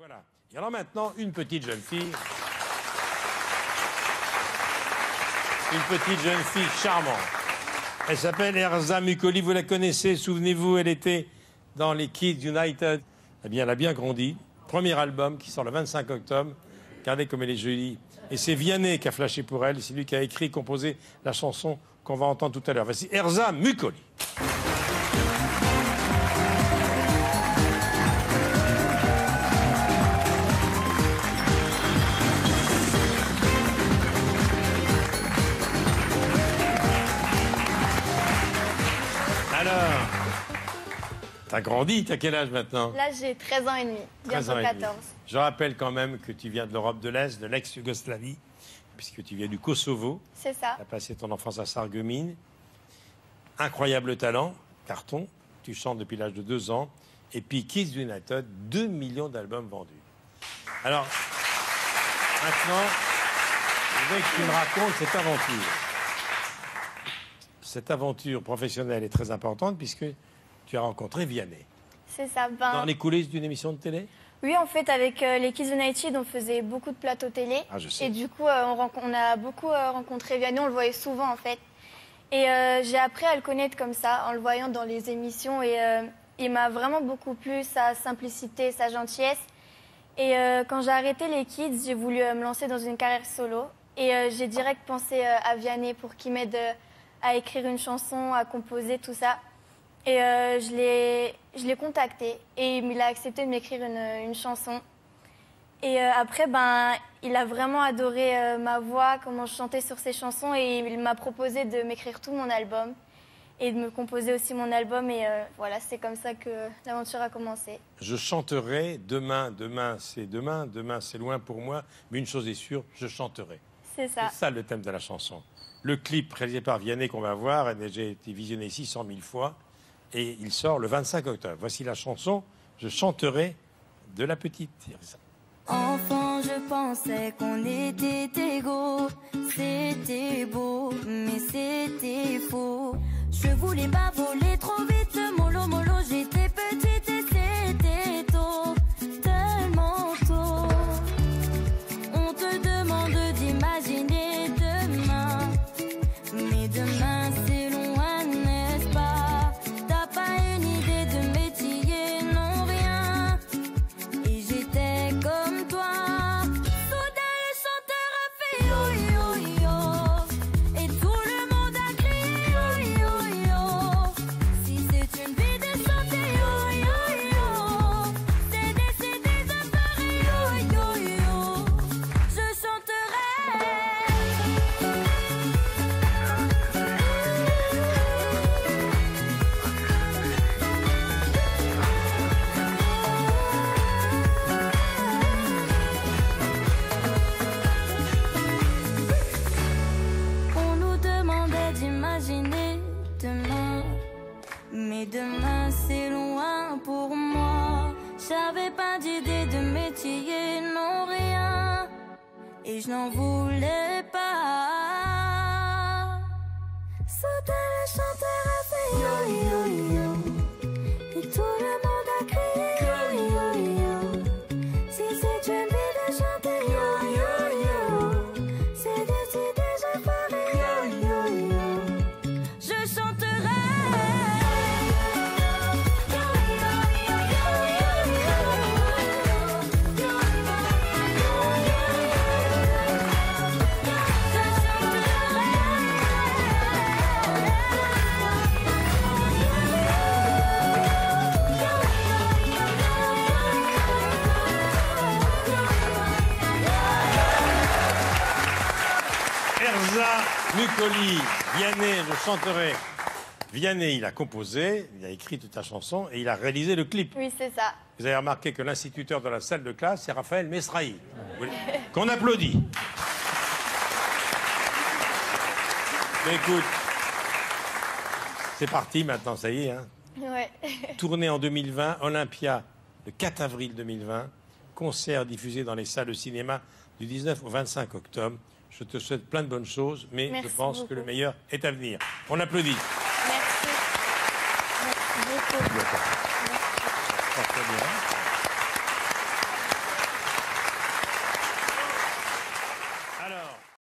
Voilà. Et alors maintenant, une petite jeune fille. Une petite jeune fille charmante. Elle s'appelle Erza Mukoli, vous la connaissez, souvenez-vous, elle était dans les Kids United. Eh bien, elle a bien grandi. Premier album qui sort le 25 octobre. Regardez comme elle est jolie. Et c'est Vianney qui a flashé pour elle. C'est lui qui a écrit et composé la chanson qu'on va entendre tout à l'heure. Voici Erza Mukoli. Alors, t'as grandi, t'as quel âge maintenant? Là, j'ai 13 ans et demi, bientôt 14. Je rappelle quand même que tu viens de l'Europe de l'Est, de l'ex-Yougoslavie, puisque tu viens du Kosovo. C'est ça. Tu as passé ton enfance à Sarreguemines. Incroyable talent, carton. Tu chantes depuis l'âge de 2 ans. Et puis Kids United, 2 millions d'albums vendus. Alors, maintenant, je voudrais que tu me racontes cette aventure. Cette aventure professionnelle est très importante puisque tu as rencontré Vianney. C'est ça. Dans les coulisses d'une émission de télé? Oui, en fait, avec les Kids United, on faisait beaucoup de plateaux télé. Ah, je sais. Et du coup, on a beaucoup rencontré Vianney, on le voyait souvent, en fait. Et j'ai appris à le connaître comme ça, en le voyant dans les émissions. Et il m'a vraiment beaucoup plu, sa simplicité, sa gentillesse. Et quand j'ai arrêté les Kids, j'ai voulu me lancer dans une carrière solo. Et j'ai direct pensé à Vianney pour qu'il m'aide à écrire une chanson, à composer, tout ça. Et je l'ai contacté et il a accepté de m'écrire une chanson. Et après, il a vraiment adoré ma voix, comment je chantais sur ses chansons, et il m'a proposé de m'écrire tout mon album et de me composer aussi mon album. Et voilà, c'est comme ça que l'aventure a commencé. Je chanterai demain, demain c'est loin pour moi, mais une chose est sûre, je chanterai. C'est ça. C'est ça le thème de la chanson. Le clip réalisé par Vianney qu'on va voir, j'ai été visionné 600 000 fois, et il sort le 25 octobre. Voici la chanson « Je chanterai » de la petite Erza. Enfant, je pensais qu'on était égaux. C'était beau, mais c'était faux. Je voulais pas voler trop vite, mollo mollo, j'étais petite et c'était tôt, tellement tôt. On te demande d'imaginer demain, mais demain c'est loin, n'est-ce pas? T'as pas une idée de métier, non rien. Et j'étais comme toi. Soudain le chanteur a fait yo yo yo, et tout le monde a crié yo yo yo. Si c'est une vie de chanter yo yo yo, c'est décidé de faire yo yo yo. Je chanterai. On nous demandait d'imaginer demain, mais demain c'est loin pour moi. J'avais pas d'idée de métier, non rien, et je n'en voulais pas. Soudain le chanteur a fait yo yo yo, et tout le monde a crié yo yo yo. Si c'est une vie de chanter yo yo yo, c'est décidé, je ferai yo yo yo. Je chanterai. Erza Mukoli, Vianney, je chanterai. Vianney, il a composé, il a écrit toute la chanson et il a réalisé le clip. Oui, c'est ça. Vous avez remarqué que l'instituteur de la salle de classe, c'est Raphaël Mesrahi. Qu'on applaudit. Mais écoute, c'est parti maintenant, ça y est. Hein. Ouais. Tournée en 2020, Olympia, le 4 avril 2020. Concert diffusé dans les salles de cinéma du 19 au 25 octobre. Je te souhaite plein de bonnes choses, mais Merci je pense beaucoup. que le meilleur est à venir. On applaudit.